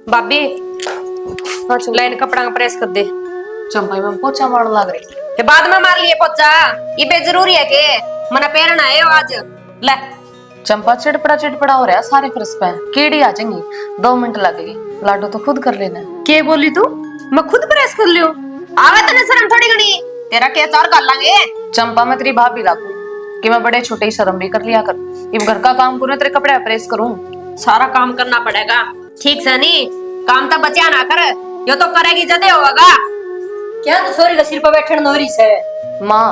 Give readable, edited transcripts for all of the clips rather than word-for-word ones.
भाभी लाइन कपड़ा का प्रेस कर दे। चंपा में पोछा मारने लग रही। ये बाद में मार लिए पोचा, ये बे जरूरी है के मना पेरना है आज। ले चंपा चिड़पड़ा हो रहा है सारे फर्श पे। कीड़ी आ जाएंगी, 2 मिनट लगेगी। लाडो तो खुद कर लेना। के बोली तू? मैं खुद प्रेस कर लियो। आवे तने शर्म थोड़ी गनी, तेरा क्या चार कर लांगे। चंपा मैं तेरी भाभी लागू कि मैं बड़े छोटे ही शर्म भी कर लिया कर। इब घर का काम करूं तेरे कपड़े प्रेस करूं। सारा काम करना पड़ेगा ठीक से नहीं, काम तो बचा ना कर, यो तो करेगी जदे होगा। क्या तो सोरी का सिर पर बैठन नोरी से। माँ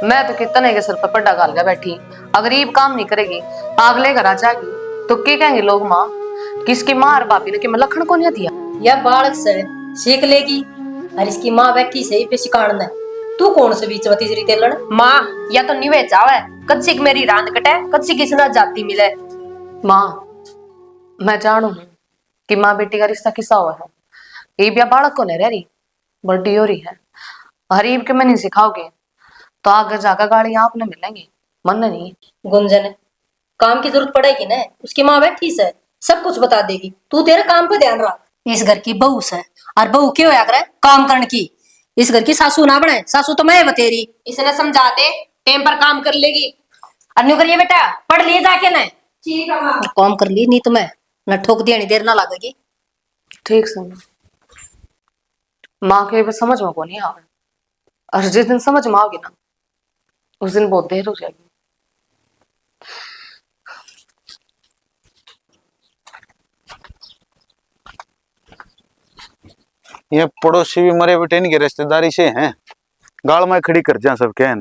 मैं तो कितने के सिर पर पड्डा गाल के बैठी, अगर ये काम नहीं करेगी अगले घर आ जाएगी तो क्या कहेंगे लोग माँ किसकी माँ और भाभी ने कि मैं लखन को नहीं दिया। यह बालक से सीख लेगी और इसकी माँ बैठी से पे शिकान है। तू कौन से बीच में तीसरी तेलड़ माँ या तो निवे चावे कच्ची की मेरी रांद कटे कच्ची की सुना जाती मिले। माँ मैं जानू हूँ कि माँ बेटी का रिश्ता किसा हुआ है। ये भी बालक को नहीं रह रही, बड़ी हो रही है। हरीब के मैं नहीं सिखाओगे तो आगे जाकर गाड़ी आपने मिलेंगी, मन नहीं। गुंजन काम की जरूरत पड़ेगी ना, उसकी माँ बैठी से सब कुछ बता देगी। तू तेरे काम पे ध्यान रख। इस घर की बहू से और बहू क्यों होया करे काम करने की। इस घर की सासू ना बने, सासू तो मैं बतेरी। इसने समझा दे टाइम पर काम कर लेगी। अन्यू करिए बेटा, पढ़ लिए जाके न। ठीक है माँ। काम कर ली नहीं तो मैं न ठोक दिया, नहीं देर ना लगेगी। ठीक से माँ के बस समझ में को नहीं आवे, और जिस दिन समझ में आओगी ना उस दिन बहुत देर हो जाएगी। ये पड़ोसी भी मरे बेटे इनके रिश्तेदारी से हैं, गाल में खड़ी कर जा सब क्या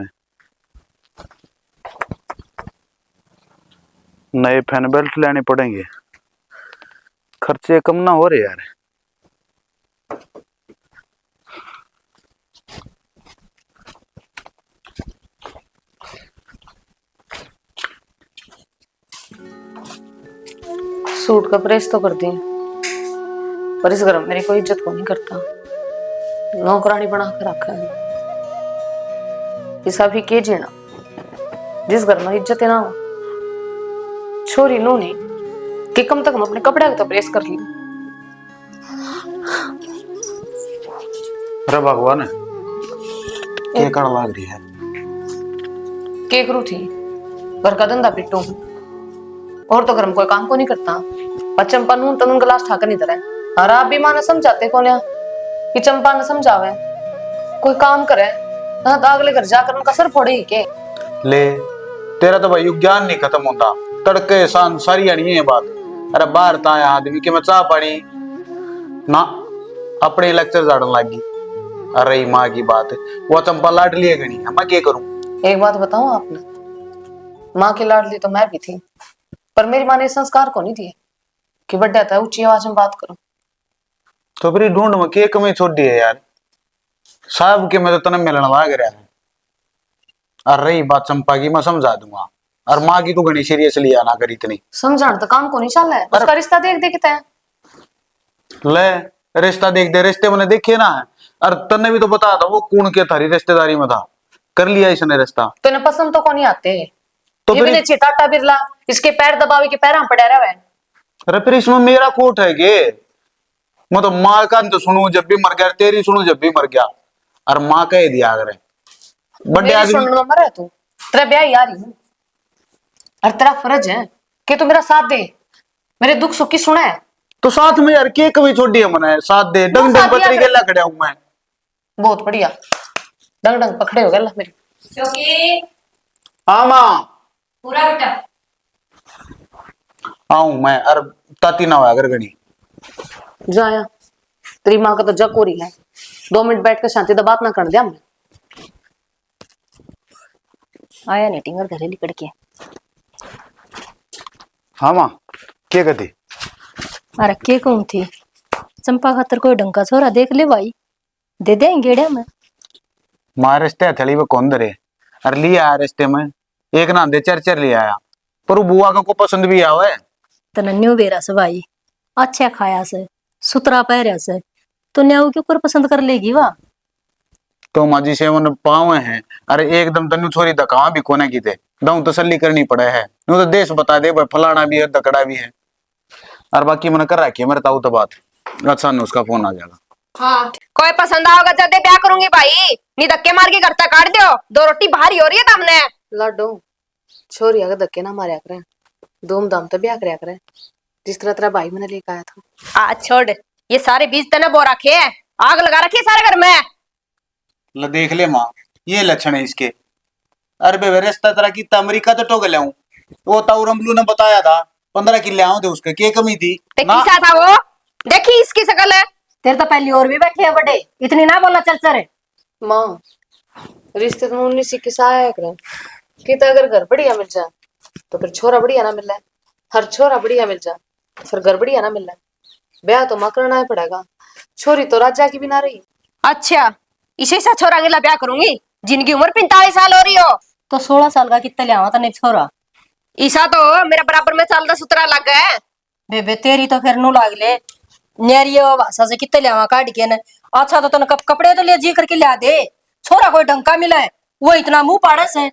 नए फैन बेल्ट लेने पड़ेंगे, खर्चे कम ना हो रहे यार। सूट का प्रेस तो कर दी पर इस घर में मेरी कोई इज्जत को नहीं करता, नौकरानी बना कर रखा है। ऐसा भी कीजिए ना, जिस घर में इज्जत है ना छोरी नो नहीं कि कम तक हम अपने कपड़े तो प्रेस कर ली। अरे भगवान क्या कर लग रही है, के करू थी घर का धंधा पिट्टू और तो घर में कोई काम को नहीं करता। पर चंपा नून तनून गिलास ठाकर नहीं धरे, और आप भी माँ ने समझाते कौन है कि चंपा ने समझावे कोई काम करे ना तो अगले घर जाकर उनका सर फोड़ेगी के। ले तेरा तो भाई ज्ञान नहीं खत्म होता, तड़के शान सारी आनी है बात। अरे बाहर तो आया आदमी कि मैं चाह पानी ना अपने लेक्चर झाड़न लगी। अरे माँ की बात है, वो चंपा लाड लिए गणी है, मैं क्या करूं। एक बात बताऊं, आपने माँ की लाडली तो मैं भी थी, पर मेरी माँ ने संस्कार को नहीं दिए कि बड्डा था ऊंची आवाज में बात करो। तो फिर ढूंढ में क्या कमी छोड़ दी है यार, साहब के मैं तो तने मिलने लग रहा है। और रही बात चंपा की, मैं समझा दूंगा, और माँ की तू घनी सीरियसली आना करी इतनी समझाना तो काम को नहीं चल रहा है, उसका रिश्ता देख देखते हैं। ले रिश्ता देख दे, रिश्ते मैंने देखे ना है, और तन्ने भी तो बता था वो कौन के थारी रिश्तेदारी में था, कर लिया इसने रिश्ता। तो इन्हें पसंद तो को नहीं आते, तो ये भी चिताटा बिरला इसके पैर दबावे के पैर पड़ा रहा है। अरे फिर इसमें मेरा खोट है के, मैं तो माँ का तो सुनू जब भी मर गया, तेरी सुनू जब भी मर गया, और माँ कह दिया अगर बड़े आदमी मर है तू, तेरा ब्याह यार ही और तेरा फर्ज है कि तू मेरा साथ दे, मेरे दुख सुख की सुना है। तो साथ में यार के कभी छोड़ी है मैंने साथ दे, डंग डंग पत्री के ला खड़ा हूं मैं। बहुत बढ़िया, डंग डंग पकड़े हो गया मेरी। क्योंकि हाँ माँ पूरा बेटा आऊं मैं, और ताती ना होया अगर गणी जाया तेरी माँ का तो जग हो रही है, 2 मिनट बैठ कर शांति से बात ना कर दिया हमने। आया नहीं टिंगर घरे लिकड़ के। हाँ माँ क्या कहती। अरे के कौन थी चंपा खातर कोई ढंग का छोरा देख ले भाई, दे दे गेड़े में। मारे रिश्ते थली में कौन दरे, अरे लिया आया रिश्ते में एक ना दे चर चर ले आया, पर वो बुआ का को पसंद भी आवा है। तन्न्यू बेरा से भाई अच्छा खाया से सुतरा पहरा से तो न्याऊ के ऊपर पसंद कर लेगी वाह। तो माजी से मन पावे हैं, अरे एकदम तन्नू छोरी दकावा भी कोने की थे, दऊ तसल्ली करनी पड़े है, नु तो देश बता दे भाई फलाना भी है दकड़ा भी है। और बाकी मैंने कर रखी है मेरे ताऊ तो बात। अच्छा ने उसका फोन आ जाएगा। हाँ कोई पसंद आओगे जल्दी ब्याह करूंगी भाई, नहीं धक्के मार के घर तक काट दो, दो रोटी भारी हो रही है तुमने। लाडो छोरी अगर धक्के ना मारया करे, धूमधाम तो ब्याह करया करे जिस तरह तेरा भाई मैंने लेके आया था। आ छोड़, ये सारे बीज तने बो रखे है, आग लगा रखी है सारे घर में। ले देख ले माँ, ये लक्षण है इसके। अरे बे रिश्ता तेरा की अमेरिका तो टोक लाऊं, वो ताऊ रमलू ने बताया था 15 किले आऊं थे उसके, के कमी थी ते ना। किसा था वो, देखी इसकी शकल है। तेरे तो पहली और भी बैठे हैं बड़े, इतनी ना बोला चल चल। माँ रिश्ते तो 19 किसा आया करे कि तो अगर घर बढ़िया मिल जाए तो फिर छोरा बढ़िया ना मिल, हर छोरा बढ़िया मिल जाए तो फिर घर बढ़िया ना मिल, ब्याह तो माँ करना ही पड़ेगा। छोरी तो राजा की भी ना रही। अच्छा इसे सा छोरा के ब्याह करूंगी जिनकी उम्र 45 साल हो रही हो। तो 16 साल का कितना लिया था नहीं छोरा। ईसा तो मेरा बराबर में साल का सुतरा लग गया है। बेबे तेरी तो फिर नु लाग ले नेरियो भाषा से कितने लिया काट के न। अच्छा तो तने कपड़े तो ले जी करके लिया दे, छोरा कोई ढंग का मिला है वो इतना मुंह पाड़े से।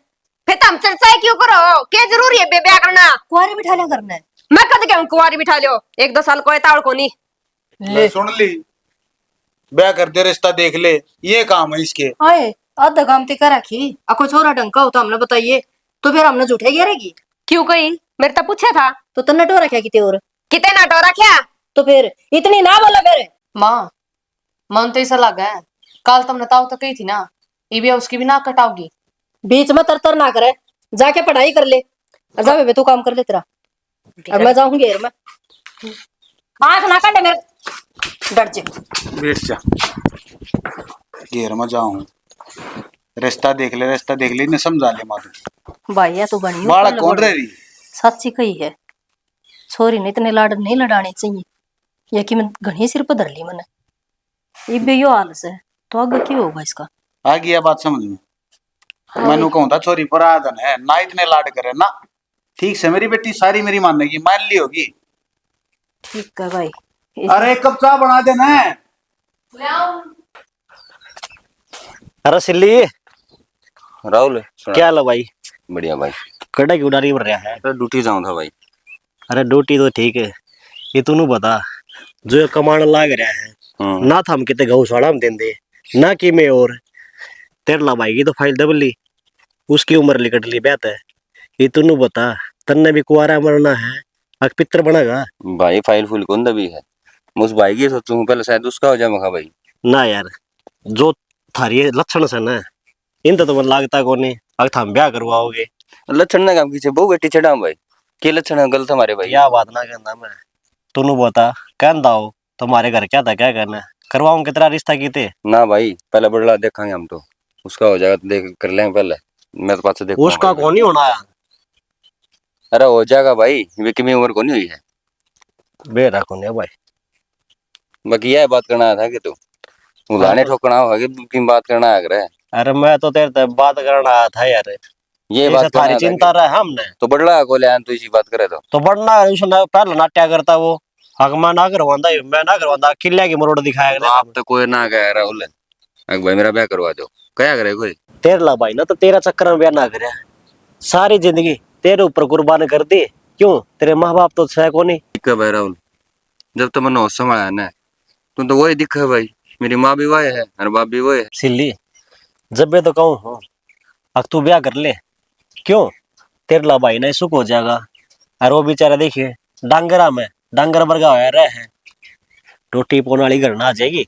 फिर तुम चर्चा क्यों करो, क्या जरूरी है ब्याह करना। कुआरे बिठा लिया करना है। मैं कद क्या कुंवारी बिठा लियो, 1-2 साल को ताड़ को नहीं। ले सुन ली, ब्याह कर दे, रिश्ता देख ले, ये काम है इसके। आए आधा काम ते कर रखी, कोई छोरा ढंग का हो तो हमने बताइए, तो फिर हमने झूठे घेरेगी। क्यों कही, मेरे तो पूछा था। तो तन्ने टो रखा किते और कितने नाटो रखा। तो फिर इतनी ना बोला फिर। माँ मन तो ऐसा लगा है, कल तुमने ताऊ तो कही थी ना, ये भी उसकी भी ना कटाओगी। बीच में तरतर ना करे, जाके पढ़ाई कर ले। और जा बेबे तू काम कर ले तेरा, अब मैं जाऊंगी घेर में। आंख ना काटे मेरे, डर जा बैठ जा, घेर में जाऊं। रिश्ता देख ले, रिश्ता देख ले, ने समझा ले मातू। भाई तू बनी बालक कौन रही। सच्ची कही है, छोरी ने इतने लाड नहीं लड़ाने चाहिए, ये कि मैं घनी सिर पर धर ली मैंने। इबे यो हाल से तो आगे क्यों होगा इसका। आ गया बात समझ में। मैनू कहूं था छोरी पर आदन है ना, इतने लाड करे ना। ठीक से मेरी बेटी सारी मेरी मानेगी, मान ली होगी। ठीक है भाई। अरे एक कप चाय बना देना है। अरे सिल्ली राहुल क्या हाल है भाई। बढ़िया भाई। कड़ा क्यों डारी भर रहा है। तो ड्यूटी जाऊं था भाई। अरे ड्यूटी तो ठीक है, ये तू बता जो ये कमाने लाग रहा है ना था हम कितने गौशाला में देंदे ना कि मैं और तेरे ला भाई की तो फाइल दबल ली, उसकी उम्र लिकट ली बेहतर है। ये तू बता तन्ने भी कुआरा मरना है, अक पित्र बनेगा भाई फाइल फुल कौन दबी है, उस भाई की सोचूं पहले शायद उसका हो जाए मखा भाई। ना यार, जो थारी लक्षण से ना इन तो मन लागता को नहीं, अग थाम ब्याह करवाओगे। लक्षण ना काम कीजिए बहु बेटी चढ़ा भाई, के लक्षण है गलत हमारे भाई। क्या बात ना कहना मैं, तू बता कहता हो तुम्हारे घर क्या था, क्या करना करवाऊं कितना रिश्ता कीते। ना भाई पहले बड़ला देखेंगे हम तो, उसका हो जाएगा तो देख कर लेंगे पहले, मैं तो पास से देखूंगा। उसका कौन नहीं होना है। अरे हो जाएगा भाई, विकी में उम्र कौन हुई है। बेरा कौन है भाई। बाकी यह बात करना था कि तू उदाहरण ठोकना हो कि बात करना है अगर। अरे मैं तो तेरे से बात करना आया था यार, ये बात थारी करना चिंता रहा हमने तो बड़ला को ले तू इसी बात करे तो बढ़ना उसने पहले नाट्या करता वो हक मैं ना करवांदा, मैं ना करवांदा किले की मरोड़ दिखाया तो आप तो कोई ना कह राहुल, अगर भाई मेरा ब्याह करवा दो क्या करे कोई। तेरे ला भाई ना तो तेरा चक्कर में ब्याह ना करे, सारी जिंदगी तेरे ऊपर कुर्बान कर दी। क्यों तेरे माँ बाप तो है को नहीं। ठीक है भाई राहुल, जब तो मैंने होश संभाला ना तुम तो वही दिखा है भाई, मेरी माँ भी वही है और बाप भी वही है। सिल्ली जब मैं तो कहूँ हूँ अब तू ब्याह कर ले, क्यों तेरे ला भाई ना सुख हो जाएगा। और वो बेचारा देखिए डांगरा में डांगर वर्गा होया रहे है, रोटी पोने वाली घर ना आ जाएगी।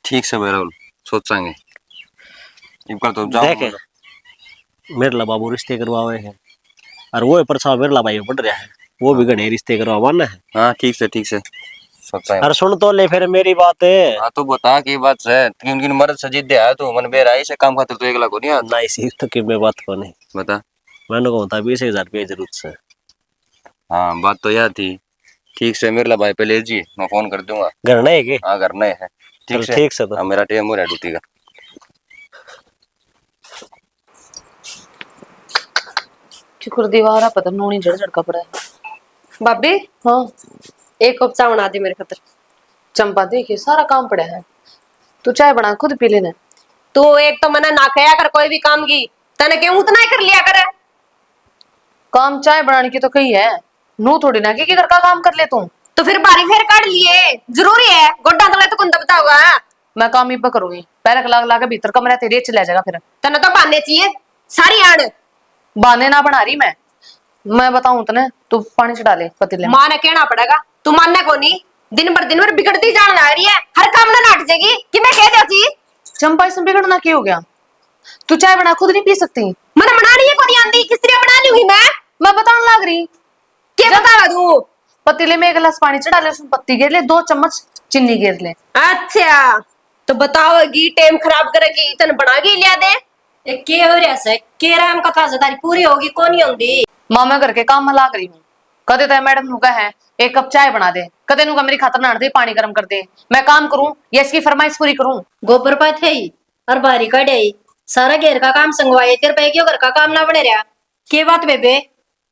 ठीक से भाई राहुल सोचेंगे एक बार तो देखे जाओ। मेरे ला बाबू रिश्ते करवावे हैं और वो परछाव मेरे ला भाई बढ़ रहा है, वो भी घने रिश्ते करवाना है। हाँ ठीक से सोचेंगे। अरे सुन तो ले फिर मेरी बात है। हाँ तो बता की बात है, तीन दिन मर्द सजीद दे आया तो मन बेरा ऐसे काम खातिर तो एकला को नहीं आता। ना इसी तो कि मैं बात को नहीं बता। मैंने कहता 20,000 रुपये जरूरत से। हाँ बात तो यह थी। ठीक से मेरे ला भाई पहले जी मैं फोन कर दूंगा। घर नहीं है कि हाँ घर नहीं है। चल ठीक से तो हाँ मेरा टाइम हो रहा है ड्यूटी का। शुक्र दीवारा पता नूनी जड़ झड़का पड़ा है। भाभी हाँ 1 कप चाय बना दे मेरे खातर। चंपा देखिए सारा काम पड़ा है, तू चाय बना खुद पी लेना। तू एक तो मना ना कया कर कोई भी काम की, तने क्यों उतना ही कर लिया करे। काम चाय बनाने की तो कही है, नू थोड़ी ना कि घर का काम कर ले तू। तो फिर बारी फेर काट लिए, जरूरी है गोड्डा तले तो कौन दबता होगा। मैं काम ही पे करूंगी, पहले लाग लाके भीतर कमरा तेरे चला जाएगा फिर। तने तो बांधने चाहिए सारी आड़। बहाने ना बना रही मैं बताऊं तने, तू पानी चढ़ा ले पतीले में। माँ ने कहना पड़ेगा, तू मानने को नहीं, दिन भर बिगड़ती जान आ रही है, हर काम ना नाट जाएगी कि मैं कह देती। चंपा इसमें बिगड़ना क्या हो गया? तू चाय बना खुद नहीं पी सकती? मैंने बनानी है कोनी आंदी, किस तरह बना लूंगी मैं बताने लग रही। क्या बतावा तू? पतीले में 1 गिलास पानी चढ़ा ले, उसमें पत्ती गिर ले, 2 चम्मच चीनी गिर ले। अच्छा तो बताओगी, टाइम खराब करेगी, तन बना के लिया दे। ये के हो रहा है के राम कथा से तारी पूरी होगी कौन होंगी। मां मैं घर के काम में लाग रही हूँ। कदे तो मैडम नु है 1 कप चाय बना दे, कदे नु मेरी खातर नाड़ दे पानी गर्म कर दे। मैं काम करूं या इसकी फरमाइश पूरी करूं? गोबर पाए थे ही और बारी काटे ही सारा घेर का काम संगवाए, तेरे पे क्यों घर का काम ना बने रहा? के बात बेबे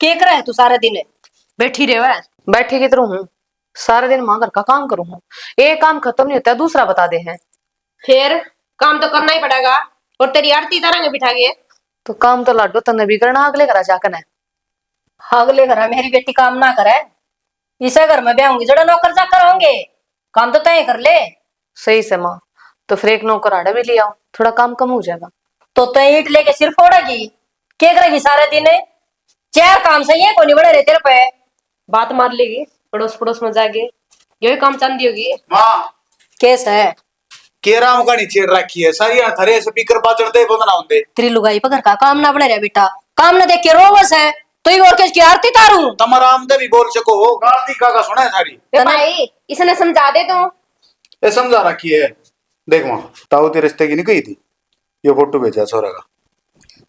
के कर है तू सारा दिन बैठी रहे है? बैठी की तरह हूँ सारा दिन, मां घर का काम करूँ। एक काम खत्म नहीं होता दूसरा बता दे है। फिर काम तो करना ही पड़ेगा, और तेरी आरती तरह बिठा गए तो काम तो लाडो तने भी करना, अगले करा जाकर है। अगले घर मेरी बेटी काम ना करे, इसे घर में ब्याहूंगी जड़ा नौकर चाकर होंगे, काम तो तय कर ले। सही से माँ, तो फिर 1 नौकर आड़ा भी ले आओ, थोड़ा काम कम हो जाएगा। तो तय ईट लेके सिर फोड़ेगी, क्या करेगी सारे दिन? 4 काम सही है कोनी बड़े रहे तेरे पे। बात मार लेगी पड़ोस पड़ोस में जाके, यही काम चांदी होगी। माँ केस है केराम का नीचे रखी है सारी थरे स्पीकर बाजर दे बदना होंदे। तेरी लुगाई पर घर का काम ना बने रहा बेटा, काम ना देख के रोवस है तो ही और किसकी आरती तारू। तमारा आमदे भी बोल सको हो, गाड़ी का सुना है सारी। वे भाई इसने समझा दे तू। ये समझा रखी है। देख माँ ताऊ तेरे रिश्ते की नहीं कही थी, ये फोटो भेजा छोरा का।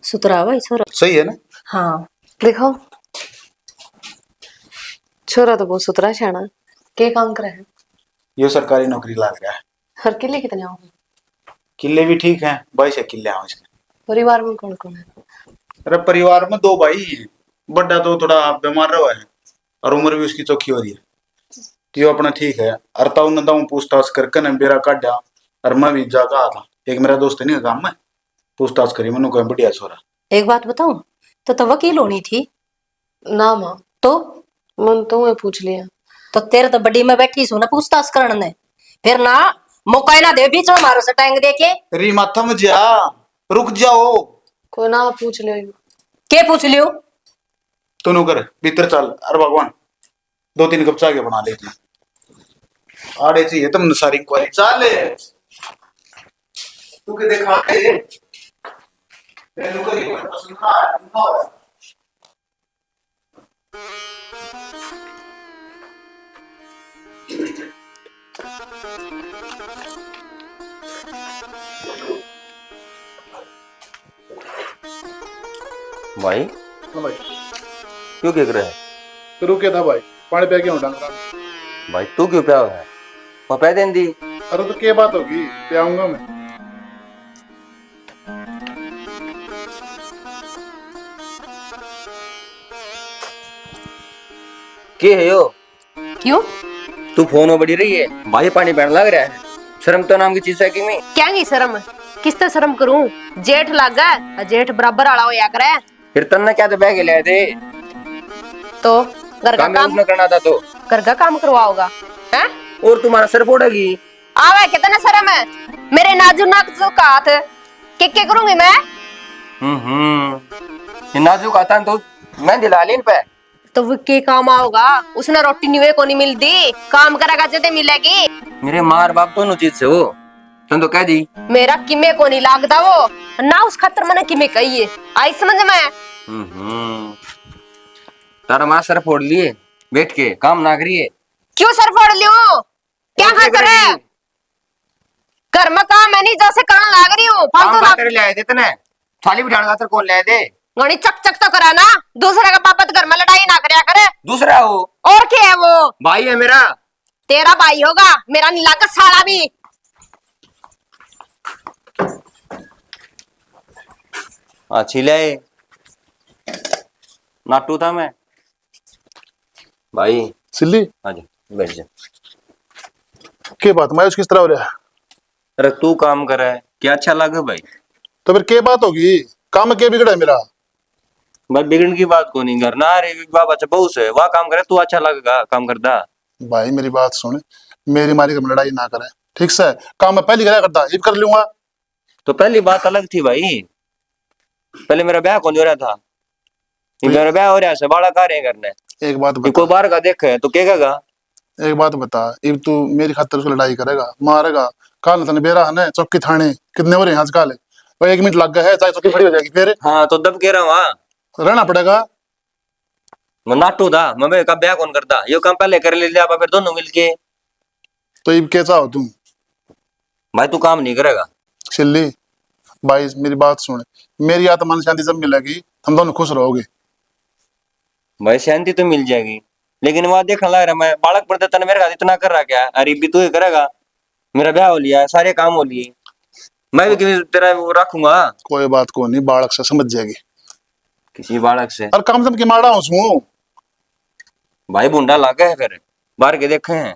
सुतरा भाई छोरा सही है ना? हाँ दिखाओ, छोरा तो बहुत सुथरा शाना, के काम करे है? ये सरकारी नौकरी लग रहा है। हर किले कितने आओ? किले भी ठीक है, 22 किले हैं इसके। परिवार में कौन कौन है? अरे परिवार में 2 भाई हैं, बड़ा तो थोड़ा बीमार रहा है और उम्र भी उसकी चौखी हो रही है, तो अपना ठीक है। और ताऊ ने ताऊ पूछताछ करके न बेरा काटा, और मैं भी जाकर आ था, एक मेरा दोस्त नहीं काम में पूछताछ करी, मैंने कहा बढ़िया छोरा। एक बात बताऊं, तो वकील होनी थी ना माँ, तो मन तो मैं पूछ लिया। तो तेरे तो बड़ी में बैठी सू ना पूछताछ करने ने, फिर ना मौका ही ना दे बीच में मारो सटाएंगे देखे। री माथा में जा, रुक जाओ। कोई ना पूछ ले। के पूछ लियो? तू कर भीतर चल, अरे भगवान 2-3 कप चाय के बना ले इतना आड़े चाहिए तुमने सारी क्वारी चाल तू के देखा के तेनु करी पसंद ना भाई हाँ भाई, क्यों केक रहे है? तो रुके था भाई, पानी पे क्यों डांग रहा? भाई तू क्यों प्याव है? मैं पै दें दी। अरे तो क्या बात होगी, पे आऊंगा मैं। के है यो? क्यों तू फोन में बड़ी रही है, भाई पानी पीने लग रहा है। शर्म तो नाम की चीज है कि मैं क्या की शर्म, किस तरह शर्म करूं? जेठ लागा, जेठ बराबर आला हो या करे। फिर तन्ने क्या तो बैग ले थे, तो घर का काम काम उसने करना था तो। घर का काम करवाओगा हैं? और तुम्हारा सर फोड़ेगी। आवे कितना शर्म है, मेरे नाजुक नाजुक हाथ के करूंगी मैं? ये नाजुक आता है तो मैं दिला ली इन पे। तो वो के काम आओगा? उसने रोटी निवे को नहीं मिलती, काम करेगा जते मिलेगी। मेरे मार बाप दोनों चीज से हो, तुम तो कह दी। मेरा किमे को नहीं लागदा वो ना, उस खातर मैंने किमे कही है, आई समझ में? तारा माँ सर फोड़ लिए बैठ के काम ना करिए। क्यों सर फोड़ लियो? क्या और क्या खातर है? करेगी? घर में काम है नहीं, जैसे करने लाग रही हूँ काम फालतू खातर ले आए थे तने, थाली बिठाने खातर कौन ले आए थे? गणी चक चक तो करा ना, दूसरे का पापा तो घर में लड़ाई ना करया करे। दूसरा हो और क्या है वो? भाई है मेरा। तेरा भाई होगा, मेरा नहीं लागा साला भी। अच्छी ले नाटू था मैं भाई। सिल्ली हाँ जी बैठ जा। के बात मायूस किस तरह हो रहा है? अरे तू काम कर रहा है क्या अच्छा लगे भाई? तो फिर के बात होगी, काम के बिगड़ा है मेरा? भाई बिगड़ने की बात को नहीं करना, अरे बाबा अच्छा बहुत है वह काम करे तू अच्छा लगेगा काम करता। भाई मेरी बात सुन, मेरी मारी का लड़ाई ना करे, ठीक से? काम मैं पहले करा करता, अब कर लूंगा। तो पहली बात अलग थी भाई, पहले मेरा ब्याह कौन हो रहा था, ये मेरा ब्याह हो रहा है, बाड़ा का रहे करने, एक बात ये कोई बता, बाहर का देखे तो क्या कहेगा? एक बात बता, अब तू मेरी खातर उसको लड़ाई करेगा, मारेगा? काल तने बेरा है ना चौकी थाने कितने हो रहे हैं आजकल? और 1 मिनट लग गया है, चाहे चौकी खड़ी हो जाएगी, फिर हाँ तो दब कह रहा हूँ, हाँ रहना पड़ेगा। मैं नाटू था, मैं का ब्याह कौन करता, यो काम पहले कर ले लिया फिर दोनों मिलके। तो अब कैसा हो तुम? भाई तू काम नहीं करेगा। सिल्ली भाई मेरी बात सुन, मेरी आत्मा ने शांति जब मिलेगी हम दोनों खुश रहोगे। भाई शांति तो मिल जाएगी, लेकिन वहां देखने लग रहा मैं बालक पर तने मेरे साथ इतना कर रहा क्या, अरे भी तू ही करेगा, मेरा ब्याह हो लिया, सारे काम हो लिए, मैं भी किसी तेरा वो रखूंगा। कोई बात को नहीं, बालक से समझ जाएगी। किसी बालक से? और काम की मारा हूँ। भाई बुंडा लागे है फिर, बाहर के देखे हैं।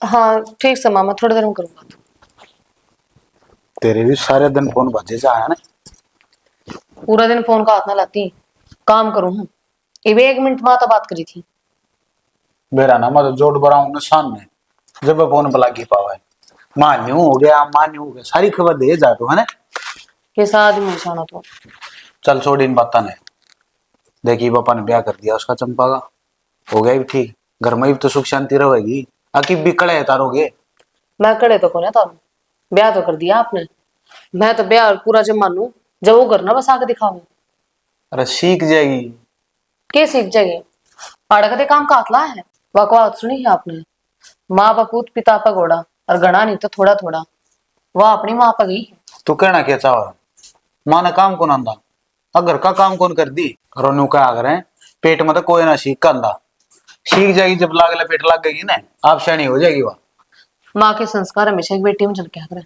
हाँ ठीक से मामा, थोड़ी देर में करूंगा। तेरे भी सारे दिन फोन बजे जा है ना। पूरा दिन फोन का हाथ ना लाती, काम करूँ हूँ। ये 1 मिनट माता बात करी थी। मेरा ना मतलब जोड़ बड़ा हूं सामने, जब फोन पर लगी पावा है, मान्यू हो गया, मान्यू हो गया, सारी खबर दे जा तो है ना। कैसा आदमी निशाना तो। चल छोड़ इन बात ने, देखी पापा ने ब्याह कर दिया उसका चंपा का, हो गया भी ठीक, घर में भी तो सुख शांति रहेगी। अकीब भी कड़े तारोगे। मैं कड़े तो कोने तारू, ब्याह तो कर दिया आपने। मैं तो ब्याह पूरा जब मानू जब वो घर ना बस आके दिखावे। अरे सीख जाएगी। के सीख जाएगी? पढ़ काम का हाथ ला है। बकवास सुनी है आपने? माँ बपूत पिता पर घोड़ा, और गणा नहीं तो थोड़ा थोड़ा। वह अपनी माँ पर गई है। तू कहना क्या चाह रहा, माँ ने काम कौन आंदा, अगर का काम कौन कर दी, रोनू का अगर है पेट में तो कोई ना सीख का आंदा, सीख जाएगी जब लागले पेट लग गई ना, आप शैनी हो जाएगी वह। माँ के संस्कार हमेशा एक बेटी में झलके करे,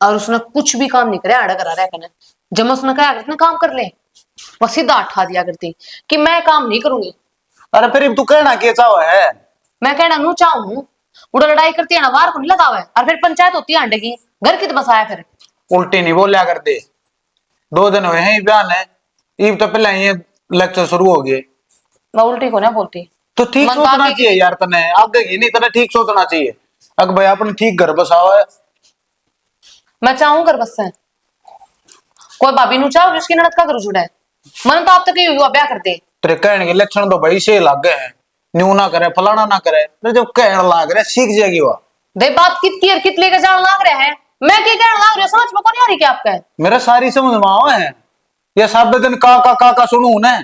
और उसने कुछ भी काम नहीं करे आड़ा करा रहा करने। जब उसने कहा करते काम कर ले, वह सीधा उठा दिया करती कि मैं काम नहीं करूंगी। अरे फिर तू कहना क्या चाह है? मैं कहना नू चाहूं, उड़ा लड़ाई करती है ना, वार को नहीं लगावे, और फिर पंचायत होती है अंडे की, घर की तो बसाया फिर। उल्टी नहीं बोलिया करते, 2 दिन हुए हैं बयान है, ईब तो पहले ये लेक्चर शुरू हो गए। मैं उल्टी को ना बोलती। तो ठीक मन सोचना बाकी- चाहिए यार, तने आगे ही नहीं, तने ठीक सोचना चाहिए। अगर भाई अपने ठीक घर बसावा है। मैं चाहूं कर बस से कोई भाभी नु चाहो जिसकी ननद का करू जुड़ा है। मन तो आप तक ही हुआ ब्याह करते। तेरे कहने के लक्षण तो भाई से लग गए हैं, न्यू ना करे फलाना ना करे, तो जब कहने लग रहे सीख जाएगी वह। दे बात कितनी और कित लेकर जान लाग रहे हैं, मैं क्या कहने लाग रही हूं, समझ में कौन आ रही क्या आपका? मेरा सारी समझ में आवे है, ये सब दिन का सुनू ने,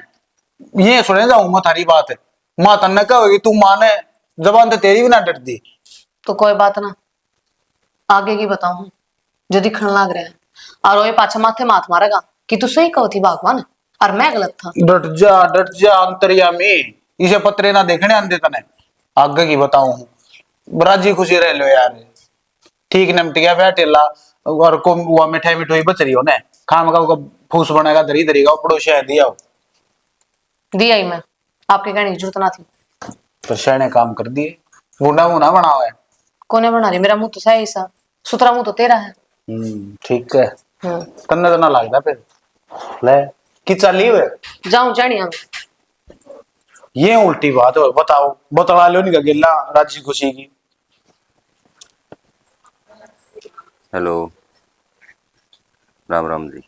ये सुने जाऊं मैं थारी बात है। माँ तन्ने कहोगी तू माने, जबान तो तेरी भी ना डरती। तो कोई बात ना, आगे की बताऊं जो दिखण लाग रहे हैं, और वो पाछा माथे माथ मारेगा कि तू सही कहो थी भगवान और मैं गलत था। डट जा अंतर्यामी, इसे पत्रे ना देखने आंदे तने। आगे की बताऊं, राजी खुशी रह लो यार, ठीक नमट गया बैठे ला, और को वो मिठाई मिठाई बच रही हो ने, खाम का फूस बनेगा दरी दरी का पड़ोसी है दिया हो। दिया ही मैं, आपके कहने की जरूरत ना थी। तो शहने काम कर दिए, गुंडा मुंडा बना हुआ है। कोने बना रही, मेरा मुंह तो सही सा, सुथरा मुंह तो तेरा है। ठीक है, तन्ने तो ना लगता फिर ले कि चली हुए जाऊं जानिया ये उल्टी बात है। बताओ बतला लो नहीं गिल्ला राजी खुशी की। हेलो, राम राम जी।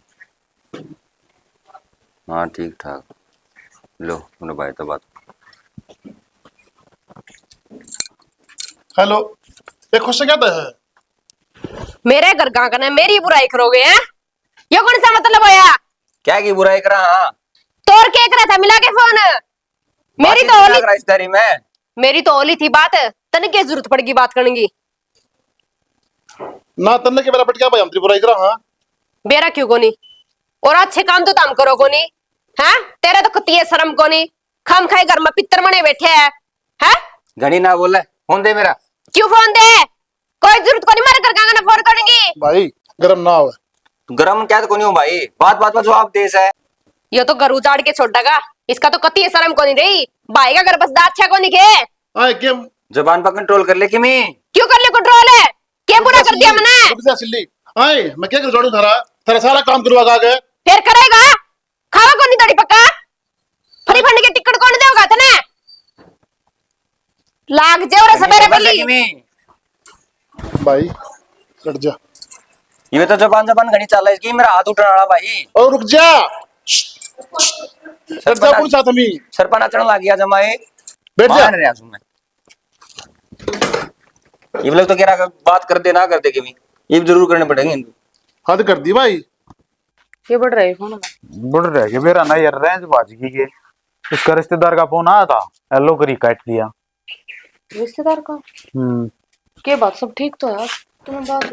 हाँ ठीक ठाक, लो मेरे भाई तो बात। हेलो, ये खुश से कहता है? मेरे घर का करना मेरी बुराई करोगे हैं? ये कौन सा मतलब होया? क्या की बुराई करा? हाँ तोड़ के एक रहा था मिला के फोन। मेरी तो ओली, रिश्तेदारी में मेरी तो ओली थी बात, तने क्या जरूरत पड़ेगी बात करने की? ना तन्ने के मेरा पट क्या भाई हम तेरी बुराई करा? हाँ बेरा क्यों कोनी? और अच्छे काम तो तुम करो कोनी? हैं? तेरे तो कुत्ती है शर्म कोनी? खाम खाए घर में पित्तर बने बैठे हैं? घनी ना बोले, फोन दे मेरा। क्यों फोन दे? कोई जरूरत कोनी मारे घर का फोन करेंगी। भाई गरम ना हो। गरम क्या तो कोनी हो भाई, बात बात पर जवाब देस है। ये तो घर उजाड़ के छोड़ेगा, इसका तो कत्ती है शर्म कोनी रही। भाई का घर बस दाद अच्छा कोनी के। आए क्यों जबान पर कंट्रोल कर ले कि मैं क्यों कर ले कंट्रोल है? क्या बुरा कर दिया मैंने? रुक जा सिल्ली, आए मैं क्या कर जोड़ू थारा, तेरा सारा काम करवा आगे। फिर करेगा? खावा कोनी तड़ी पक्का? फरी फंड के टिकट कौन देगा तने? लाग जे और सवेरे बली भाई कट जा। ये तो जबान जबान घनी चल रहा है इसकी, मेरा हाथ उठने वाला भाई। और रुक जा, कट जा पूरी साथ में। सरपा चढ़ लग गया जमाए, बैठ जा। मान रहा मैं। ये लोग तो कह रहा बात कर दे ना कर दे के भी, ये भी जरूर करने पड़ेंगे इनको। हद कर दी भाई। ये बढ़ रहे फोन में। बुढ़ रह गए मेरा ना यार, रेंज बाज गई के। उसका रिश्तेदार का फोन आया था, हेलो करी काट दिया। रिश्तेदार का के बात सब ठीक तो है, तुम्हें बात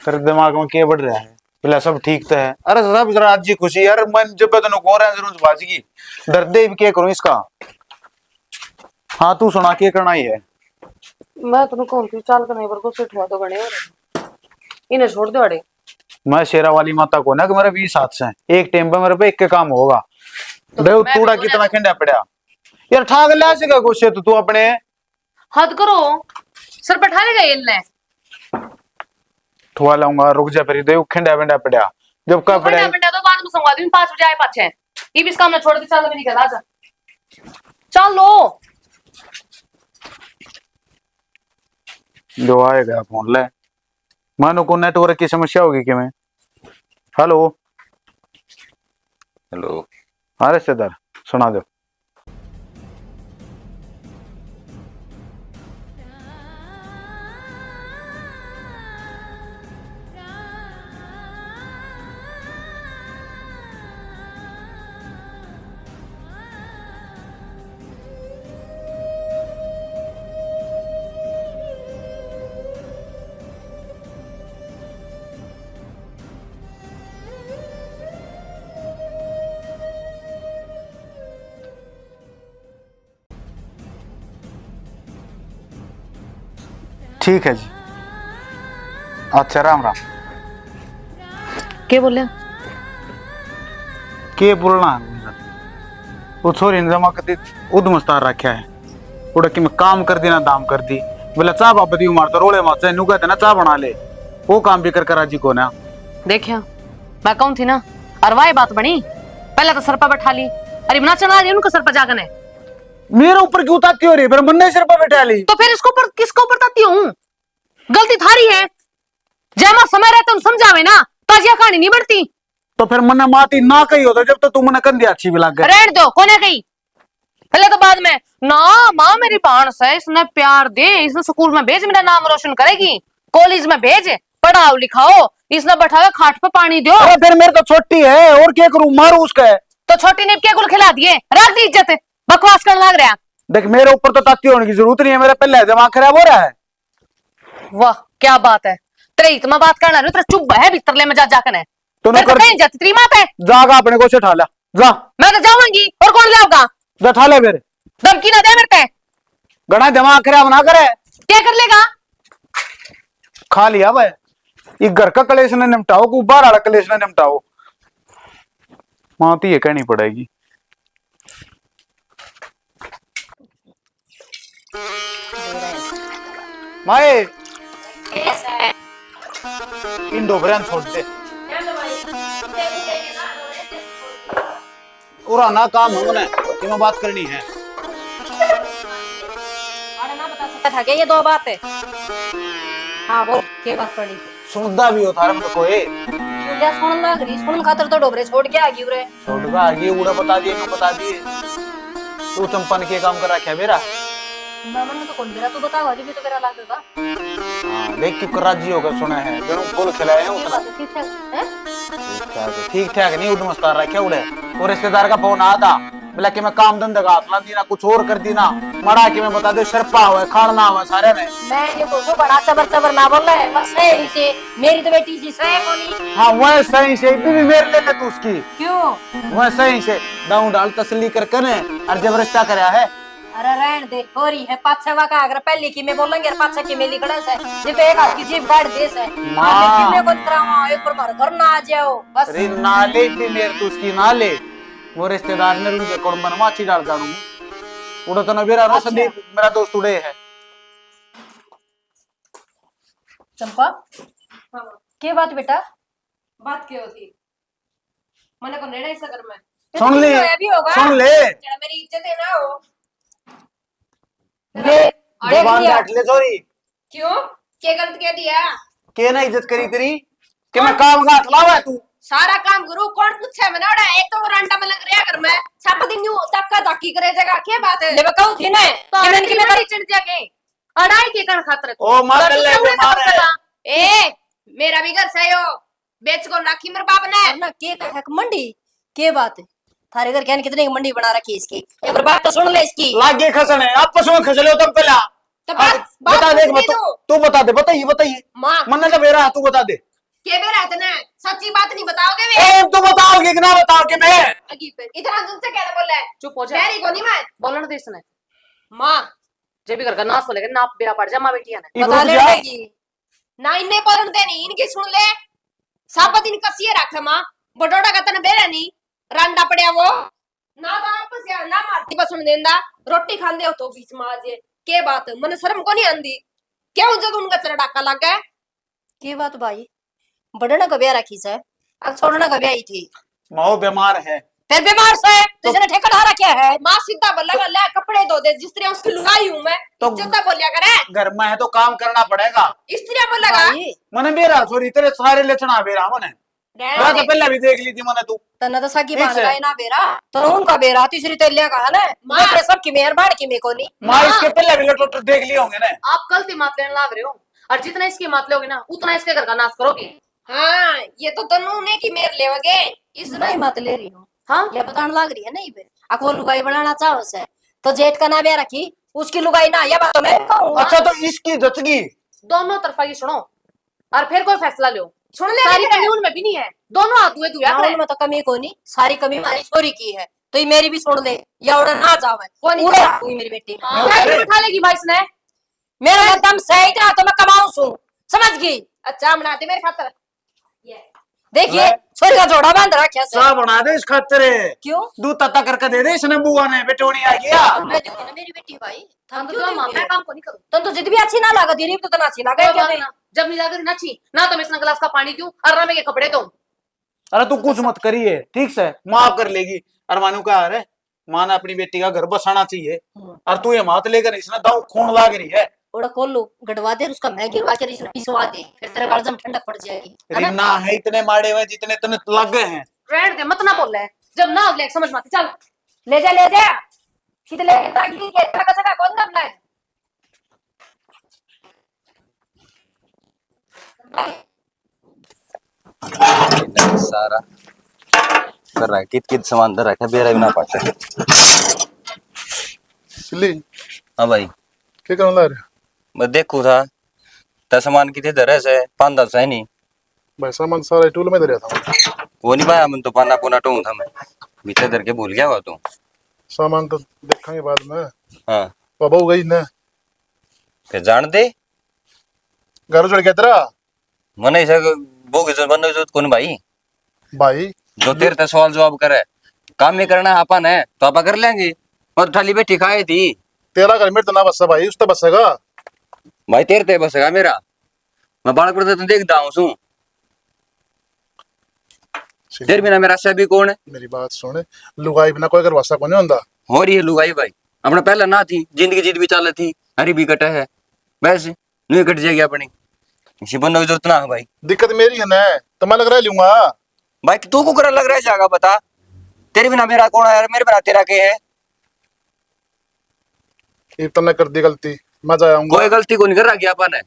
तेरे दिमाग में क्या बढ़ रहा है? पहले सब ठीक तो है। अरे सब जरा आज ही खुशी यार, मन जब तेन को रेंज रूंज बाज गई, डरदे भी क्या करूं इसका। हाँ तू सुना क्या करना ही है? मैं तुम्हें कौन सी चाल करने पर को सेठ हुआ तो बने हो इन्हें छोड़ दो अड़े। मैं शेरा वाली माता को ना कि मेरे 20 हाथ से एक टाइम पे मेरे पे एक के काम होगा। तो तूड़ा कितना खंडा पड़ा यार, ठाक ला सके कुछ तो तू अपने हद करो, सर बैठा लेगा ये ठुआ लाऊंगा। रुक जा फिर, देव खंडा बंडा पड़ा जब का पड़ा तो बाद में संगवा दूं 5 बजे आए पाछे ये भी इस काम में छोड़ के चल भी निकल आजा चलो। जो आएगा फोन ले। मानो को नेटवर्क की समस्या होगी कि मैं हेलो हेलो हाँ रिश्तेदार सुना दो। ठीक है जी, अच्छा राम राम। क्या बोले? के बोलना है? वो छोरी ने जमा कर उदमस्तार रखा है उड़ा कि मैं काम कर दी ना दाम कर दी। बोला चाह बाप दी मारता रोले मारता नु कहते ना चाह बना ले, वो काम भी कर राजी को ना। देखिया मैं कहूं थी ना, अरवाए बात बनी पहले तो सर पर बैठा ली, अरे बना चला रही उनका सर पर जाकर है मेरे ऊपर क्यों ताती हो रही है? मन ने सिर पर बैठा ली तो फिर इसको पर किसको ऊपर ताती हूं? गलती थारी है, जमा समय रहता तुम समझावे ना ताजिया कहानी नहीं बढ़ती। तो फिर मन माती ना कही होता जब तो तुम कंधे अच्छी भी लग गई। रहने दो कोने गई पहले तो बाद में ना माँ मेरी बाण से इसने प्यार दे, इसने स्कूल में भेज मेरा नाम रोशन करेगी, कॉलेज में भेज पढ़ाओ लिखाओ, इसने बैठा खाट पे पानी दो। अरे फिर मेरे तो छोटी है और क्या करूं, मारू उसका है तो छोटी ने क्या गुल खिला दिए, रख दी इज्जत, बकवास करने लग रहा। देख मेरे ऊपर तो ताती होने की जरूरत नहीं है, मेरा पहले दिमाग खराब हो रहा है। वाह क्या बात है, तेरे इतना बात करना तेरा चुप है भीतर ले में जा जाकर है तो कहीं जाती तेरी माँ पे जागा अपने को से ठा ला जा। मैं तो जाऊंगी और कौन लाऊंगा? जा ठा ले फिर, धमकी ना दे मेरे पे। गणा दिमाग खराब ना करे। क्या कर लेगा? खा लिया भाई, ये घर का कलेश ने निपटाओ को बाहर वाला कलेश ने निपटाओ। माती ये कहनी पड़ेगी। माए इन डोबरियां छोड़ दे और ना काम हमने कि मैं बात करनी है। अरे ना बता सकता था क्या ये दो बात है? हाँ बोल क्या बात पड़ी? सुनदा भी हो थारे में कोई क्यों क्या सुन लग रही? सुन खातर तो डोबरे छोड़ के आ गई रे। छोड़ का आगे उड़ा बता दिए क्यों बता दिए। तू चंपन के काम कर रखा है मेरा। मामन ने तो कौन मेरा तो बताओ अभी भी तो मेरा लागेगा। हाँ देख क्यों राजी होकर सुना है बिनु गोल खिलाए हैं ये उसने। बात तो ठीक है? ठीक ठाक नहीं उदमस्तार रखे उड़े। और रिश्तेदार का फोन आया था, बोला कि मैं काम धंधे का हाथ दी ना कुछ और कर दी ना, मड़ा कि मैं बता दे शर्पा हुआ खाना हुआ सारे में। मैं ये तो बड़ा चबर चबर ना बोल रहा है बस है इसे मेरी तो बेटी जी सही कोनी। हाँ वह सही से भी मेरे ले ले तू उसकी क्यों? वह सही से दाऊ डाल तसल्ली कर करे और जब रिश्ता कराया है। अरे रहन दे हो रही है पाछे वा का अगर पहले की मैं बोलेंगे पाछे की मेली खड़ा है ये तो एक हाथ की जीभ गाड़ दे से लेकिन मैं कौन करावा एक बार मार घर ना आ जाओ बस। अरे नाले भी मेरे तू उसकी नाले वो रिश्तेदार ने रुके कौन बनवाची डाल जानू उड़ा तो मेरा ना संदीप मेरा दोस्त उड़े है। चंपा क्या बात बेटा? बात क्या होती? मैंने कौन रेड़ा इस घर में सुन ले भी होगा सुन ले मेरी इज्जत है ना हो ले देख जबान लिया काट ले छोरी क्यों क्या गलत कह दिया? के ना इज्जत करी तेरी कि मैं काम काट लावा है तू सारा काम करू कौन पूछे मैंने ओड़ा एक तो रंटा में लग रहा घर में सब दिन यूं धक्का धक्की करे जगह क्या बात है? ले मैं कहूं थी ना तो कि मैंने अड़ती कि मैं बड़ी चिढ़ जाके अड़ाई के कण खातर ओ मार ले बीमार है ए मेरा भी घर से हो बेच को नाखी मेरे बाप ने ना के है मंडी के बात है थारे घर क्या कितने की मंडी बना रखी है इसकी एक बार बात तो सुन ले इसकी लागे खसने आपस में खसले हो तुम पहला तो बात बता दे पूछ ली तू। तू बता दे बताइए माँ मन तो मेरा तू बता दे के बे रहते ने सच्ची बात नहीं बताओगे वे ए तू बताओगे कि ना बताओ कि मैं अगी पे इतना दूर से क्या बोल रहा है? चुप हो जा मेरी को नहीं मैं बोलन दे इसने माँ जे भी घर का नाश हो लेगा ना बेरा पड़ जा मां बेटिया ने बता ले रहेगी ना इन्ने परन देनी इनकी सुन ले सब दिन कसिए रखे माँ बडोड़ा का तन बेरा नहीं रंडा पड़या वो ना तो आपस या ना मारती बसन देंदा रोटी खांदे हो तो बीच में आज के बात मन शर्म को नहीं आंदी क्यों जब उनका चरा डाका लग गया के बात भाई बड़ना का ब्याह रखी से अब छोड़ना का ब्याह ही थी माओ बीमार है फिर बीमार से तो इसने ठेका ढा रखा है माँ सीधा बोला ले कपड़े धो दे जिस तरह उसकी लुगाई हूं मैं तो- इज्जत बोलिया करे घर में है तो काम करना पड़ेगा इस तरह बोलेगा भाई मने मेरा सॉरी तेरे सारे लक्षण बेरा मने मैं तो पहले भी देख ली थी मने तू तना तो सगी ठीक बात है। का ना बेरा तो उनका बेरा तीसरी तेलिया का है ना माँ। मैं सब की मेहरबान की मेरे को नहीं माँ इसके पहले भी लटोट देख लिए होंगे ना आप गलती मात लेने लाग रहे हो और जितना इसकी मात लोगे ना उतना इसके घर का नाश करोगे। हाँ ये तो दोनों ने की मेर लेवगे इस नहीं मत ले रही हूँ हाँ ये बताने लग रही है नहीं बे अको लुगाई बनाना चाहो से तो जेठ का ना ब्याह रखी उसकी लुगाई ना ये बात तो मैं कहूँगा अच्छा तो इसकी जचगी दोनों तरफा ये सुनो और फिर कोई फैसला लो। सुन ले सारी लेकर। कमी उनमें भी नहीं है दोनों हाथ हुए दुआ ना, में तो कमी को नहीं सारी कमी हमारी छोरी की है तो ये मेरी भी सुन ले या उड़ा ना जावे उड़ा हुई मेरी बेटी उठा लेगी भाई इसने मेरा दम सही था तो मैं कमाऊं सू समझ गई अच्छा बनाते मेरे खातर देखिए छोरी का जोड़ा बांध रखा से सा बना दे इस खातिर क्यों दूध तत्ता करके दे दे इसने बुआ ने बेटोनी आ गया मैं देखो ना मेरी बेटी भाई हम हम तो क्यों दो माँ नहीं मैं काम को नहीं करूँ तुम तो जिद भी अच्छी ना लगा दीदी तो तना अच्छी लगा कोई क्या बात नहीं ना जब नहीं जाकर ना छी ना तो मैं इसने गिलास का पानी दूं और ना मैं ये कपड़े दूं। अरे तू कुछ मत करिए ठीक से माफ कर लेगी और मानू क्या अरे माँ ने अपनी बेटी का घर बसाना चाहिए और तू ये मात लेकर इसने दाव खून लाग रही है ओड़ा खोल लो गड़वा दे उसका मैं गिरवा के इसने पिसवा दे फिर तेरे बालजम ठंडक पड़ जाएगी है ना? रिना है इतने मारे हुए जितने तने लग गए हैं रहने दे मत ना बोल रहे जब ना अगले समझ माती चल ले जा कितने ताकि के का जगह कौन करना है सारा कर रहा है कित कित सामान धर रखा है बेरा भी ना पड़ता है। सिल्ली हाँ भाई क्या करने लग रहे मैं देखू था ता सामान कितने धरे से 5-10 है नहीं भाई सामान सारा टूल में दे रहा था वो नहीं पाया मैं तो पाना पुना टूं था मैं भीतर धर के भूल गया हुआ तू सामान तो देखेंगे बाद में हाँ बाबा गई ना फिर जान दे घर चढ़ गया तेरा मने ऐसा वो की जरूरत बनने की जरूरत कौन भाई भाई जो तेरे ते सवाल जवाब करे काम में करना है अपन है तो आप कर लेंगे और थाली बैठी खाए थी तेरा घर में तो ना बसा भाई उसका बसेगा भाई तेरे ते बसेगा मेरा मैं बालक पड़ता तो देखता हूँ सू तेरे बिना मेरा सभी कौन है मेरी बात सुन लुगाई बिना कोई घर वसा को नहीं होता हो रही है लुगाई भाई अपना पहला ना थी जिंदगी जीत भी चाल थी हरी भी कटा है वैसे नहीं कट जाएगी अपनी इसी बनने की जरूरत ना है भाई दिक्कत मेरी है ना तो मैं लग रहा लूंगा भाई तू को कर लग रहा है जागा बता तेरे बिना मेरा कौन है यार मेरे बिना तेरा के है ये तुमने कर दी गलती मैं जाऊंगा कोई गलती को नहीं कर रहा क्या अपन है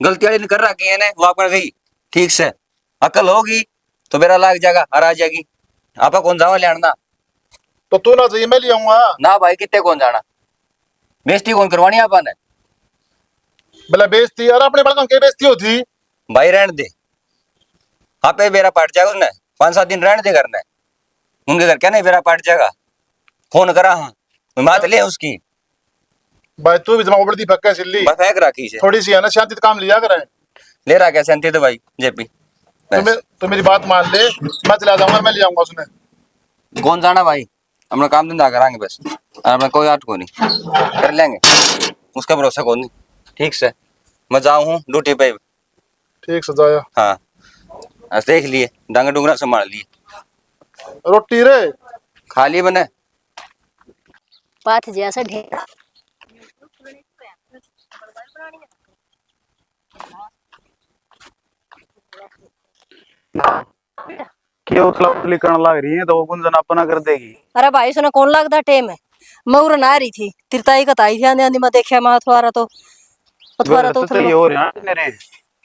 गलती वाली नहीं कर रखी है ना वो आप कर गई ठीक से अकल होगी तो मेरा लाग जाएगा और आ जाएगी आपा कौन जावा लेना तो तू ना चाहिए मैं ले आऊंगा ना भाई कितने कौन जाना बेइज्जती कौन करवानी अपन है भला बेइज्जती यार अपने बड़का के बेइज्जती होती भाई रहने दे आपे बेरा पाट जाएगा उसने 5-7 दिन रहने दे करना उनके घर क्या नहीं बेरा पाट जाएगा फोन करा हाँ मैं मात ले उसकी भाई तू भी जमा उबड़ती फक्का सिल्ली बस फेंक रखी से थोड़ी सी है ना शांति से काम लिया करें ले रहा क्या शांति तो भाई जेपी तो मेरी बात मान ले मैं चला जाऊंगा मैं ले आऊंगा उसने कौन जाना भाई अपना काम धंधा करांगे बस और मैं कोई आट को नहीं कर लेंगे उसका भरोसा कौन नहीं ठीक से मैं जाऊँ हूँ ड्यूटी पे ठीक से जाया हाँ आज देख लिए डांगा डूंगरा संभाल लिए रोटी रे खा लिए मैंने पाथ जैसा ढेर ये उतला उतली करने लग रही है तो वो गुंजन अपना कर देगी। अरे भाई सुना कौन लगता टेम है। मैं उर ना रही थी तिरताई का ताई ध्यान आंधी मैं देखा मैं अथवारा तो तो ये हो रहा है मेरे।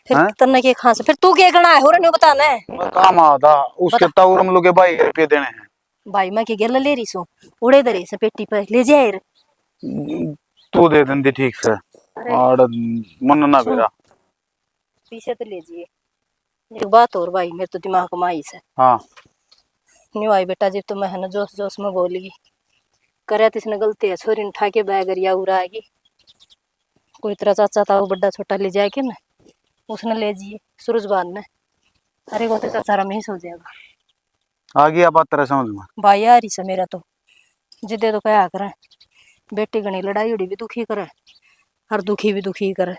फिर हैं? तन्ने के खां से फिर तू क्या करना है हो रहा नहीं बताना है। मैं काम आता उसके ताऊर हम लोग के 22 रुपये देने हैं। भाई मैं के गेला ले रही सो उड़े दरे से पेटी पे ले जाए तू दे देंदी ठीक से और मन ना बेरा। पीछे तो ले जाइए एक बात और भाई मेरे तो दिमाग में आई से हाँ न्यू आई बेटा जी तो मैं है ना जोश जोश में बोली करे तो इसने गलती है छोरी ने उठा के बैगरिया उड़ाएगी कोई तरह चाचा था वो बड़ा छोटा ले जाए के ना उसने ले जाइए सूरजबान ने अरे वो तो चाचा रमेश हो जाएगा आ गया बात तेरा समझ में। भाई यार से मेरा तो जिदे तो क्या करे बेटी गणी लड़ाई उड़ी भी दुखी करे हर दुखी भी दुखी करे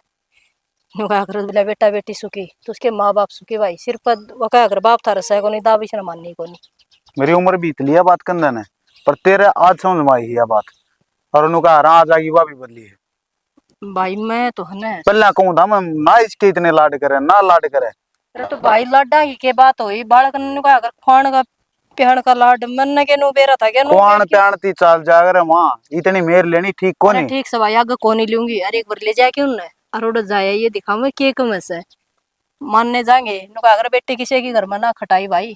न्यू क्या करे बोला बेटा बेटी सुखी तो उसके माँ बाप सुखी भाई सिर्फ वो क्या करे बाप था रसा है को नहीं दावी से माननी को नहीं। मेरी उम्र बीत लिया बात करने ने पर तेरे आज समझ में आई है बात और उन्होंने कहा रहा आज आगी वह भी बदली है। भाई मैं तो है ना पहला कहूँ था मैं ना इसके इतने लाड करे ना लाड करे। अरे तो भाई लाडा की के बात हुई बालक ने कहा अगर खान का पहन का लाड मन के नो बेरा था क्या नो कौन प्याणती चाल जागर माँ इतनी मेर लेनी ठीक को अरे नहीं। ठीक से भाई आगे कौन ही लूंगी अरे एक बार ले जाए क्यों ना और उड़ जाए ये दिखाऊंगे के कम से मानने जाएंगे नो कहा अगर बेटे किसी के घर में ना खटाई भाई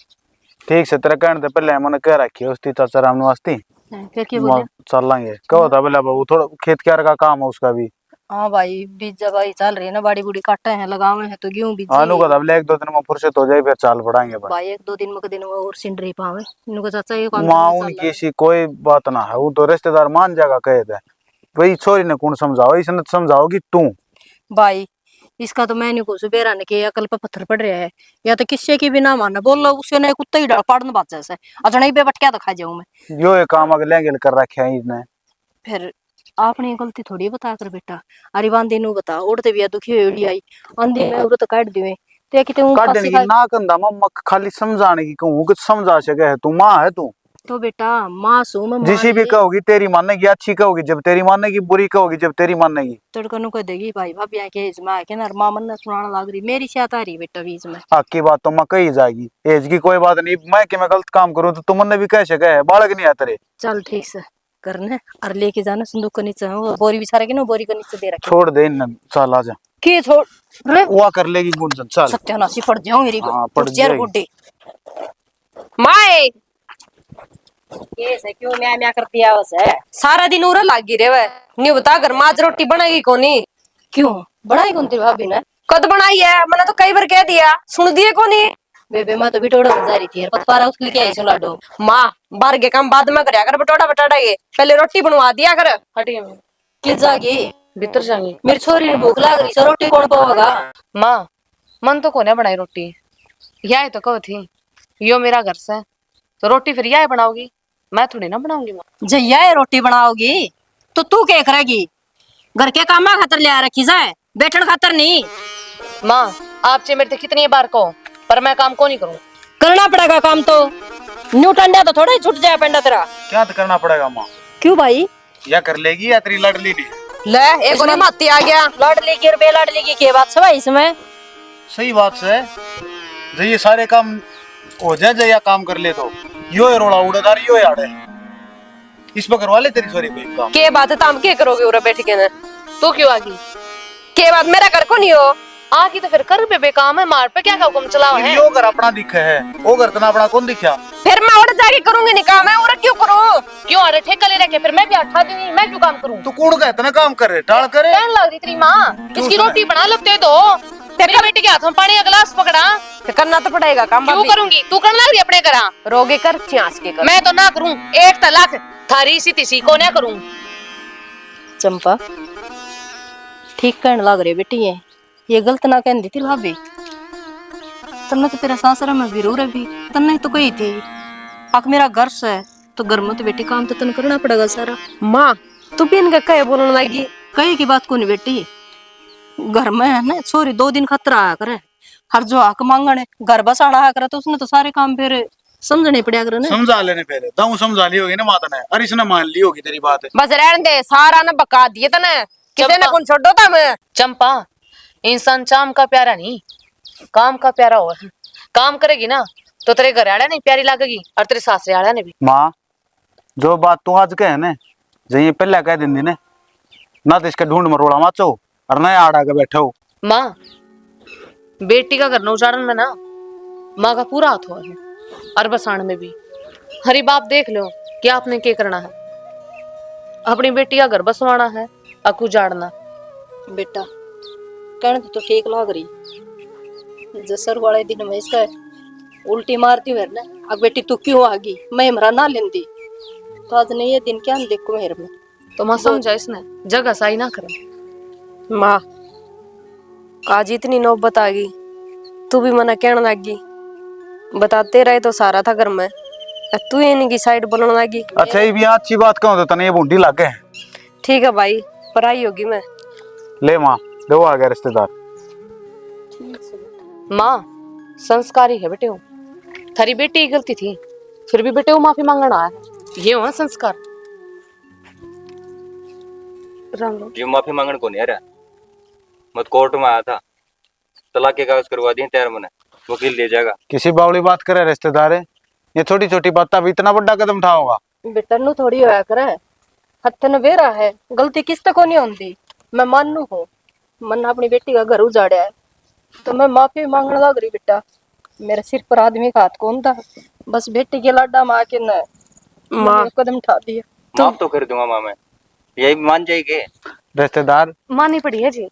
ठीक से तेरा कहने से पहले मैंने कह रखी है उसकी चाचा राम वास्ती फिर क्या बोले चल लेंगे कहो था बोला बाबू थोड़ा खेत क्यार का काम है उसका भी। हाँ भाई बीज जब भाई चल रही है ना बाड़ी बुड़ी काटे हैं लगावे हैं तो गेहूं बीज आलू का था बोले 1-2 दिन में फुर्सत हो जाए फिर चाल पड़ाएंगे भाई 1-2 दिन में दिन में और सिंड रही पावे इनको चाचा ये काम माँ उनकी सी कोई बात ना है वो तो रिश्तेदार मान जाएगा कहे थे वही छोरी ने कौन समझाओ इसने समझाओगी तू। भाई इसका तो मैं नहीं कुछ बेरा ने के अकल पे पत्थर पड़ रहा है या तो किससे की भी ना मानना बोल लो उससे ने कुत्ता ही पाड़न बात जैसे अच्छा नहीं बेबट क्या तो खा जाऊं मैं यो ये काम अगले गिल कर रखे है इसने। फिर आपने गलती थोड़ी बता कर बेटा अरे वांदी नु बता उड़ते भी दुखी हुई आई अंधी में उड़ तो काट दिवे ते किते हूं काटने की ना कंदा मम्मा खाली समझाने की कहूँ कुछ समझा सके है तू माँ है तू तो बेटा मासूम जिसी भी कहोगी तेरी मानेगी अच्छी कहोगी जब तेरी मानेगी बुरी कहोगी जब तेरी मानेगी। तड़का नु कह देगी भाई भाभी आके इजमा के ना मां मन ने सुनाने लग रही मेरी शायद आ रही बेटा बीच में आपकी बात तो मैं कही जाएगी एज की कोई बात नहीं मैं कि मैं गलत काम करूँ तो तुमने भी कह सके है बालक नहीं है तेरे। चल ठीक से करने और लेके जाना संदूक के नीचे वो बोरी बिछा के ना बोरी के नीचे दे रखे छोड़ दे इन चल आ जा के छोड़ रे वो कर लेगी गुंजन चल सत्यानाशी पड़ जाऊं मेरी हाँ, पड़ जर जाएगी। गुड्डे माए ये से क्यों म्या म्या करती है वैसे सारा दिन उरा लागी रे वे न्यू बता घर माज रोटी बनाएगी कोनी क्यों बनाई कौन तेरी भाभी ने कद बनाई है मैंने तो कई बार कह दिया सुन दिए कोनी बेबे मैं तो बिटोड़ा जा रही थी यार पतवारा उसके लिए आई सो लाडो माँ बाहर के काम बाद में करया कर बटोड़ा बटाड़ा ये पहले रोटी बनवा दिया कर। हटिए कि जागी भीतर जाएंगे। मेरी छोरी ने भूख लाग रही सो रोटी कौन पावेगा माँ मन तो कोने बनाई रोटी यह तो कहो थी यो मेरा घर से तो रोटी फिर यह बनाओगी मैं थोड़ी ना बनाऊंगी माँ। जैया ये रोटी बनाओगी तो तू क्या करेगी घर के कामा खातर ले आ रखी जाए बैठन खातर नहीं। माँ आप चे मेरे कितनी बार को पर मैं काम को नहीं करूँ करना पड़ेगा काम तो न्यू टंडा तो थोड़ा ही छूट जाए पेंडा तेरा क्या तो करना पड़ेगा माँ क्यों भाई या कर लेगी या तेरी लड़ली नहीं। ले एक गोली माती आ गया लाडली की और बेलाडली की क्या बात है इसमें सही बात है जो ये सारे काम हो जाए जया काम कर ले तो यो है रोड़ा उड़ेदार यो है आड़े इस पर करवा ले तेरी छोरी को एक काम। के बात है ताम के करोगे उरा बैठ के ने तो क्यों आ गई के बात मेरा कर को नहीं हो आ की तो फिर कर बेबे काम है मार पे क्या हुक्म चलाओ है। यो घर अपना दिखे है वो घर तना अपना कौन दिखा फिर मैं उड़ जाके करूंगी नहीं काम है उरा क्यों करूं क्यों अरे ठेका ले रखे फिर मैं भी अठा दूंगी मैं क्यों काम करूँ तू कौन का इतना काम करे टाल करे कहने लग रही तेरी माँ इसकी रोटी बना लगते दो मेरी बेटी के हाथों पानी का गिलास पकड़ा तो करना तो पड़ेगा काम क्यों करूंगी तू करने लग रही अपने करा रोगे कर चांस के कर मैं तो ना करूं एक तलाक थारी सी तिसी को ना करूं। चंपा ठीक कहने लग रही बेटी ये गलत ना कहती थी भाभी तन्ने तो तेरा सासरा में विरोध है भी तन्ने तो कही थी आक मेरा घर से तो घर में तो बेटी काम तो तन करना पड़ेगा सारा। माँ तू भी इनका कहे बोलने लगी कही की बात को नहीं बेटी घर में है ना छोरी 2 दिन खतर आया करे हर जो हक मांगने घर बसाड़ा आया करे तो उसने तो सारे काम फिर समझने पड़ेगा करे ना। समझा लेने पहले दाऊ समझा ली होगी ना माता ने अरे इसने मान ली होगी तेरी बात बस रहने दे सारा ना बका दिए तने किसी ने कौन छोड़ो था मैं चंपा इंसान चाम का प्यारा नहीं काम का प्यारा हो काम करेगी ना तो तेरे घर आड़ा नहीं प्यारी लगेगी और तेरे सासरे आड़ा ने भी। माँ जो बात तू आज कहे ने जो ये पहले कह दी ने ना तो इसके ढूंढ मरोड़ा माचो और नया आड़ा के बैठे हो। माँ बेटी का घर न उजाड़न में ना माँ का पूरा हाथ हुआ है और बसाण में भी। हरी बाप देख लो कि आपने क्या करना है। अपनी बेटी का घर बसवाना है अकू जाड़ना। बेटा कहने तो ठीक लाग रही जसर वाले दिन में इसका उल्टी मारती हुए ना अब बेटी तू क्यों आ गई मैं मरा ना लेंदी तो आज नहीं ये दिन क्या देखो मेरे में। तो माँ समझा इसने जगह सही ना करे। माँ आज इतनी नौबत आ गई तू भी मना कहने लगी बताते रहे तो सारा था घर में तू इनकी साइड बोलने लगी। अच्छा ये भी अच्छी बात कहूँ तो तने ये बूंदी लागे है। ठीक है भाई पढ़ाई होगी मैं। ले माँ दो आ गया रिश्तेदार। माँ संस्कारी है बेटे। थारी बेटी की गलती थी फिर भी बेटे वो माफी मांगना आया ये हुआ संस्कार। राम जी माफी मांगने को नहीं आ रहा। मत कोर्ट में आया था तलाक के कागज करवा दिए तैयार मैंने वकील ले जाएगा। किसी बावली बात करे रिश्तेदार है ये छोटी छोटी बात अब इतना बड़ा कदम उठाओगा। बेटा नु थोड़ी होया करे हथन वेरा है गलती किसते को नहीं होती मैं मानू हूँ मन अपनी बेटी का घर उजाड़ा है तो मैं माफी मांगने लग रही बेटा मेरे सिर पर आदमी का हाथ कौन था बस बेटी के लाडा माँ के न माँ कदम उठा दिया। माफ तो कर दूंगा माँ मैं यही मान जाएगी। रिश्तेदार मानी पड़ी है जी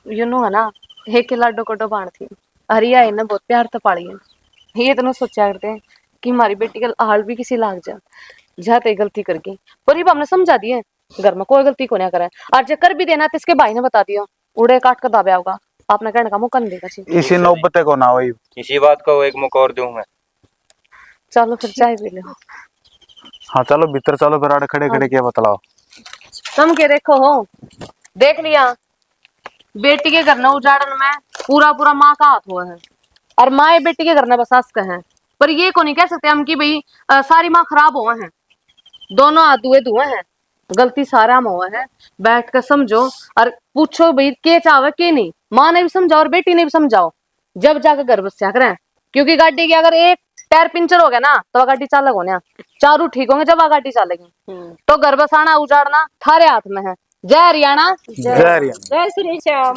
यू नो है ना एक के लाडो कोटो बाण थी हरिया इन्हें बहुत प्यार तो पाली है। ये तो सोचा करते हैं कि हमारी बेटी का हाल भी किसी लाग जा जाते गलती करके पर ये हमने समझा दिए घर में कोई गलती को नहीं करे और जो कर भी देना तो इसके भाई ने बता दिया उड़े काट कर दाबे होगा आपने कहने का मौका नहीं देगा जी। इसी नौबते को ना हो इसी बात को एक मौका और दूं मैं। चलो फिर चाय पी लो। हाँ चलो भीतर चलो फिर आड़े खड़े खड़े क्या बतलाओ। तुम के देखो हो देख लिया बेटी के घर न उजाड़न में पूरा पूरा माँ का हाथ हुआ है और माँ बेटी के घर न बस आस है पर ये को नहीं कह सकते हम कि भाई सारी माँ खराब हुए हैं दोनों हाथ धुए धुए हैं गलती सारा में हुआ है। बैठ कर समझो और पूछो भाई के चाहे के नहीं माँ ने भी समझाओ और बेटी ने भी समझाओ जब जाकर घर बस्या करें क्योंकि गाड़ी की अगर एक टायर पंचर हो गया ना तो गाड़ी चालक होने चारू ठीक होंगे जब गाड़ी चलेगी तो घर बसाना उजाड़ना थारे हाथ में है। जय हरियाणा जय हरियाणा। जय श्री श्याम।